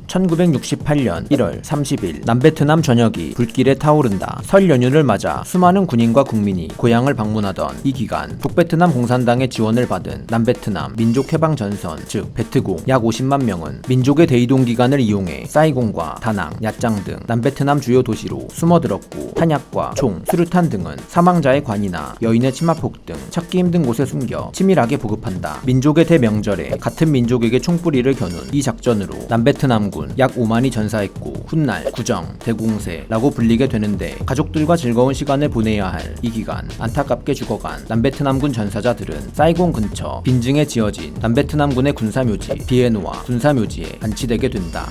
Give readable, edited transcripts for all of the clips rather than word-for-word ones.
1968년 1월 30일 남베트남 전역이 불길에 타오른다. 설 연휴를 맞아 수많은 군인과 국민이 고향을 방문하던 이 기간 북베트남 공산당의 지원을 받은 남베트남 민족해방전선 즉 베트공 약 50만 명은 민족의 대이동 기간을 이용해 사이공과 다낭, 야짱 등 남베트남 주요 도시로 숨어들었고 탄약과 총, 수류탄 등은 사망자의 관이나 여인의 치마폭 등 찾기 힘든 곳에 숨겨 치밀하게 보급한다. 민족의 대명절에 같은 민족에게 총뿌리를 겨눈 이 작전으로 남베트남군 약 5만이 전사했고 훗날 구정, 대공세라고 불리게 되는데 가족들과 즐거운 시간을 보내야 할 이 기간 안타깝게 죽어간 남베트남군 전사자들은 사이공 근처 빈증에 지어진 남베트남군의 군사묘지 비에노아 군사묘지에 안치되게 된다.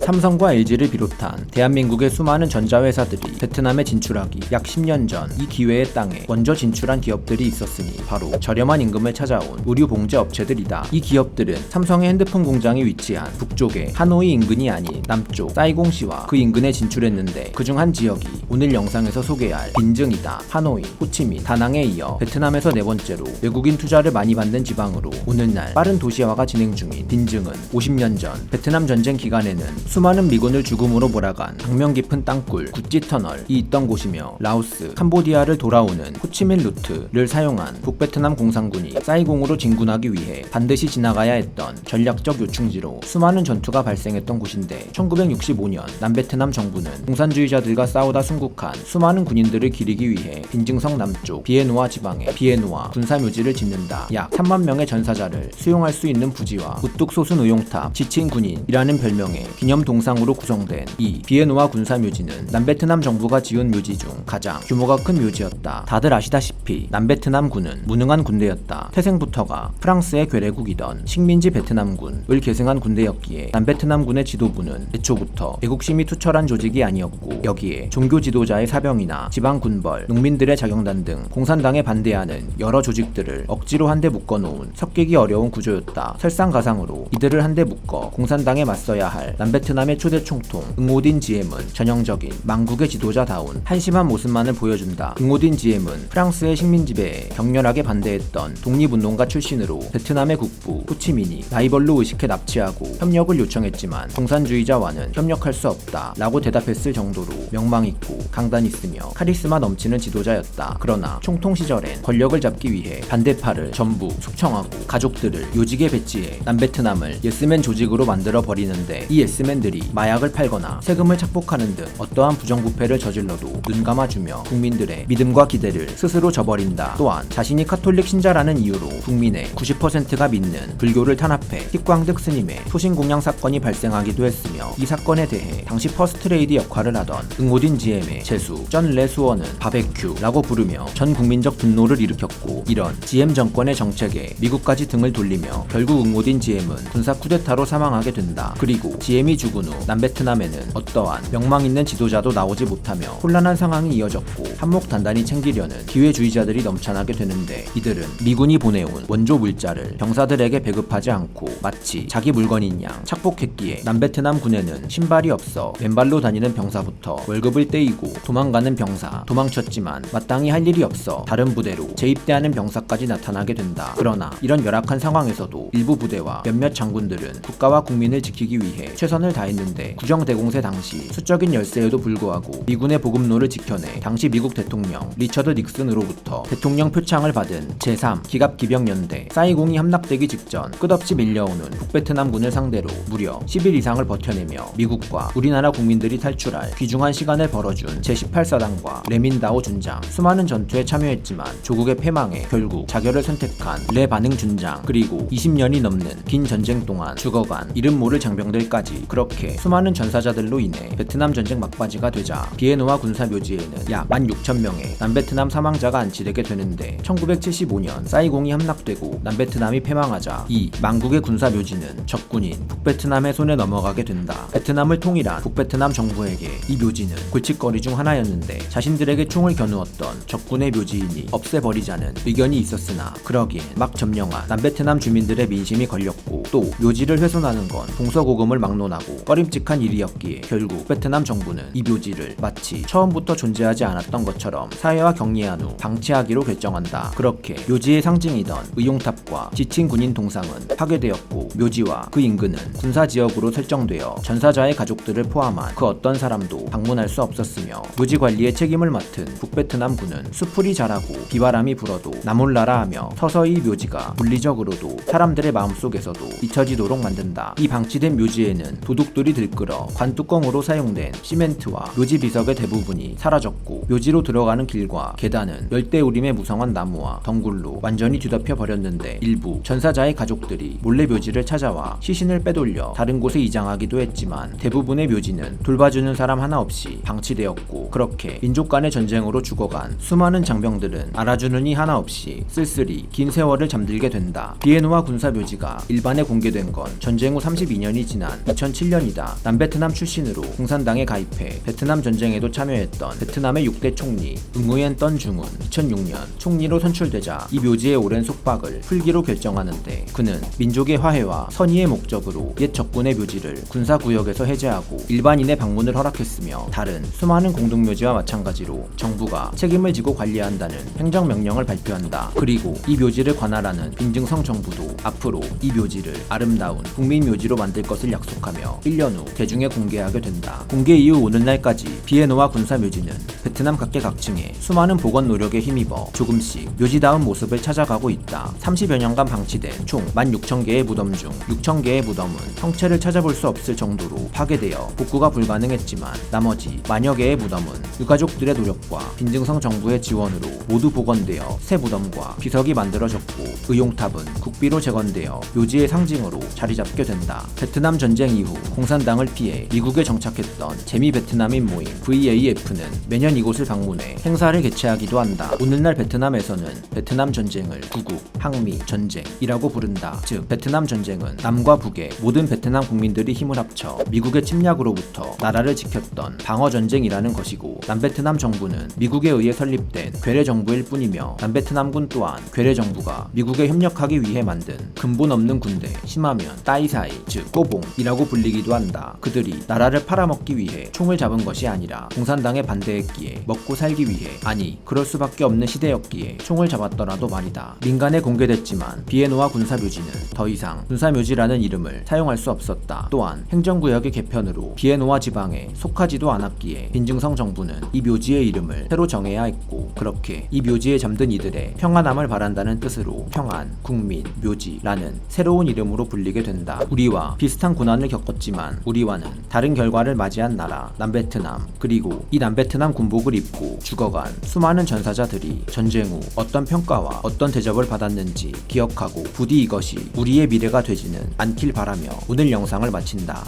삼성과 LG를 비롯한 대한민국의 수많은 전자회사들이 베트남에 진출하기 약 10년 전 이 기회의 땅에 먼저 진출한 기업들이 있었으니 바로 저렴한 임금을 찾아온 의류 봉제 업체들이다. 이 기업들은 삼성의 핸드폰 공장이 위치한 북쪽의 하노이 인근이 아닌 남쪽 사이공시와 그 인근에 진출했는데 그중 한 지역이 오늘 영상에서 소개할 빈증이다. 하노이, 호치민, 다낭에 이어 베트남에서 네 번째로 외국인 투자를 많이 받는 지방으로 오늘날 빠른 도시화가 진행 중인 빈증은 50년 전 베트남 전쟁 기간에는 수많은 미군을 죽음으로 몰아간 악명 깊은 땅굴 구찌 터널이 있던 곳이며 라오스, 캄보디아를 돌아오는 호치민 루트를 사용한 북베트남 공산군이 사이공으로 진군하기 위해 반드시 지나가야 했던 전략적 요충지로 수많은 전투가 발생했던 곳인데 1965년 남베트남 정부는 공산주의자들과 싸우다 순국한 수많은 군인들을 기리기 위해 빈증성 남쪽 비에노아 지방에 비에노아 군사묘지를 짓는다. 약 3만 명의 전사자를 수용할 수 있는 부지와 우뚝 솟은 의용탑, 지친 군인이라는 별명의 기념 동상으로 구성된 이 비에노아 군사묘지는 남베트남 정부가 지은 묘지 중 가장 규모가 큰 묘지였다. 다들 아시다시피 남베트남군은 무능한 군대였다. 태생부터가 프랑스의 괴뢰국이던 식민지 베트남군을 계승한 군대였기에 남베트남군의 지도부는 애초부터 애국심이 투철한 조직이 아니었고 여기에 종교 지도자의 사병이나 지방군벌, 농민들의 자경단 등 공산당에 반대하는 여러 조직들을 억지로 한데 묶어놓은 섞이기 어려운 구조였다. 설상가상으로 이들을 한데 묶어 공산당에 맞서야 할 남베트남의 초대 총통 응오딘 지엠은 전형적인 망국의 지도자다운 한심한 모습만을 보여준다. 응오딘 지엠은 프랑스의 식민지배에 격렬하게 반대했던 독립운동가 출신으로 베트남의 국부 호치민이 라이벌로 의식해 납치하고 협력을 요청했지만 공산주의자와는 협력할 수 없다 라고 대답했을 정도로 명망있고 강단있으며 카리스마 넘치는 지도자였다. 그러나 총통 시절엔 권력을 잡기 위해 반대파를 전부 숙청하고 가족들을 요직에 배치해 남베트남을 예스맨 조직으로 만들어 버리는데 이 예스맨들이 마약을 팔거나 세금을 착복하는 등 어떠한 부정부패를 저질러도 눈 감아주며 국민들의 믿음과 기대를 스스로 저버린다. 또한 자신이 카톨릭 신자라는 이유로 국민의 90%가 믿는 불교를 탄압해 틱광득 스님의 소신공양 사건이 발생하기도 했으며 이 사건에 대해 당시 퍼스트레이디 역할을 하던 응오딘 GM의 제수 전 레수어는 바베큐라고 부르며 전 국민적 분노를 일으켰고 이런 GM 정권의 정책에 미국까지 등을 돌리며 결국 응오딘 GM은 군사 쿠데타로 사망하게 된다. 그리고 GM이 죽은 후 남베트남에는 어떠한 명망 있는 지도자도 나오지 못하며 혼란한 상황이 이어졌고 한몫 단단히 챙기려는 기회주의자들이 넘쳐나게 되는데 이들은 미군이 보내온 원조 물자를 병사들에게 배급하지 않고 마치 자기 물건인 양 착복했기에 남베트남 군에는 신발이 없어 맨발로 다니는 병사부터 월급을 떼이고 도망가는 병사, 도망쳤지만 마땅히 할 일이 없어 다른 부대로 재입대하는 병사까지 나타나게 된다. 그러나 이런 열악한 상황에서도 일부 부대와 몇몇 장군들은 국가와 국민을 지키기 위해 최선을 다했는데 구정대공세 당시 수적인 열세에도 불구하고 미군의 보급로를 지켜내 당시 미국 대통령 리처드 닉슨으로부터 대통령 표창을 받은 제3 기갑기병연대 사이공이 함락되기 직전 끝없이 밀려오는 북베트남군을 상대로 무려 10일 이상을 버텨내며 미국과 우리나라 국민들이 탈출할 귀중한 시간을 벌어준 제18사단과 레민다오 준장 수많은 전투에 참여했지만 조국의 패망에 결국 자결을 선택한 레 반응 준장 그리고 20년이 넘는 긴 전쟁 동안 죽어간 이름 모를 장병들까지 그렇게 수많은 전사자들로 인해 베트남 전쟁 막바지가 되자 비에노아 군사묘지에는 약 16,000명의 남베트남 사망자가 안치되게 되는데 1975년 사이공이 함락되고 남베트남이 패망하자 이 망국의 군사묘지는 적군인 북베트남의 손에 넘어가게 된다. 베트남을 통일한 북베트남 정부에게 이 묘지는 골칫거리 중 하나였는데 자신들에게 총을 겨누었던 적군의 묘지이니 없애버리자는 의견이 있었으나 그러기엔 막 점령한 남베트남 주민들의 민심이 걸렸고 또 묘지를 훼손하는 건 동서고금을 막론하고 꺼림칙한 일이었기에 결국 베트남 정부는 이 묘지를 마치 처음부터 존재하지 않았던 것처럼 사회와 격리한 후 방치하기로 결정한다. 그렇게 묘지의 상징이던 의용탑과 지친 군인 동상은 파괴되었고 묘지와 그 인근은 군사지역으로 설정되어 전사자의 가족들을 포함한 그 어떤 사람도 방문할 수 없었으며 묘지 관리의 책임을 맡은 북베트남군은 수풀이 자라고 비바람이 불어도 나몰라라 하며 서서히 묘지가 물리적으로도 사람들의 마음속에서도 잊혀지도록 만든다. 이 방치된 묘지에는 도둑들이 들끓어 관뚜껑으로 사용된 시멘트와 묘지 비석의 대부분이 사라졌고 묘지로 들어가는 길과 계단은 열대우림의 무성한 나무와 덩굴로 완전히 뒤덮여 버렸는데 일부 전사자의 가족들이 몰래 묘지를 찾아와 시신을 빼돌려 다른 곳에 이장하기도 했지만 대부분의 묘지는 돌봐주는 사람 하나 없이 방치되었고 그렇게 민족 간의 전쟁으로 죽어간 수많은 장병들은 알아주는 이 하나 없이 쓸쓸히 긴 세월을 잠들게 된다. 비에노와 군사 묘지가 일반에 공개된 건 전쟁 후 32년이 지난 2007년이다. 남베트남 출신으로 공산당에 가입해 베트남 전쟁에도 참여했던 베트남의 6대 총리 응우엔 떤 중은 2006년 총리로 선출되자 이 묘지의 오랜 속박을 풀기로 결정하는데 그는 민족의 화해와 선의의 목적으로 옛 적군의 묘지를 군사구역에서 해제하고 일반인의 방문을 허락했으며 다른 수많은 공동묘지와 마찬가지로 정부가 책임을 지고 관리한다는 행정명령을 발표한다. 그리고 이 묘지를 관할하는 빈증성 정부도 앞으로 이 묘지를 아름다운 국민묘지로 만들 것을 약속하며 1년 후 대중에 공개하게 된다. 공개 이후 오늘날까지 비에노와 군사묘지는 베트남 각계각층의 수많은 복원 노력에 힘입어 조금씩 묘지다운 모습을 찾아가고 있다. 30여 년간 방치된 총 16,000개의 무덤 중 6,000개의 무덤은 형체를 찾아볼 수 없을 정도로 파괴되어 복구가 불가능했지만 나머지 만여 개의 무덤은 유가족들의 노력과 빈증성 정부의 지원으로 모두 복원되어 새 무덤과 비석이 만들어졌고 의용탑은 국비로 재건되어 묘지의 상징으로 자리잡게 된다. 베트남 전쟁 이후 공산당을 피해 미국에 정착했던 재미 베트남인 모임 VAF는 매년 이곳을 방문해 행사를 개최하기도 한다. 오늘날 베트남에서는 베트남 전쟁을 구국, 항미 전쟁이라고 부른다. 즉 베트남 전쟁은 남과 북의 모든 베트남 국민들이 힘을 합쳐 미국의 침략으로부터 나라를 지켰던 방어 전쟁이라는 것이고 남베트남 정부는 미국에 의해 설립된 괴뢰 정부일 뿐이며 남베트남군 또한 괴뢰 정부가 미국에 협력하기 위해 만든 근본 없는 군대, 심하면 따이사이 즉 꼬봉이라고 불리기도 한다. 그들이 나라를 팔아먹기 위해 총을 잡은 것이 아니라 공산당에 반대했기에 먹고 살기 위해 아니 그럴 수밖에 없는 시대였기에 총을 잡았더라도 말이다. 민간에 공개됐지만 비에노와 군사묘지는 더 이상 군사묘지라는 이름을 사용할 수 없었다. 또한 행정구역의 개편으로 비에노와 지방에 속하지도 않았기에 빈증성 정부는 이 묘지의 이름을 새로 정해야 했고 그렇게 이 묘지에 잠든 이들의 평안함을 바란다는 뜻으로 평안, 국민, 묘지라는 새로운 이름으로 불리게 된다. 우리와 비슷한 고난을 겪었지만 우리와는 다른 결과를 맞이한 나라 남베트남 그리고 이 남베트남 군복을 입고 죽어간 수많은 전사자들이 전쟁 후 어떤 평가와 어떤 대접을 받았는지 기억하고 부디 이것이 우리의 미래가 되지는 않길 바라며 오늘 영상을 마친다.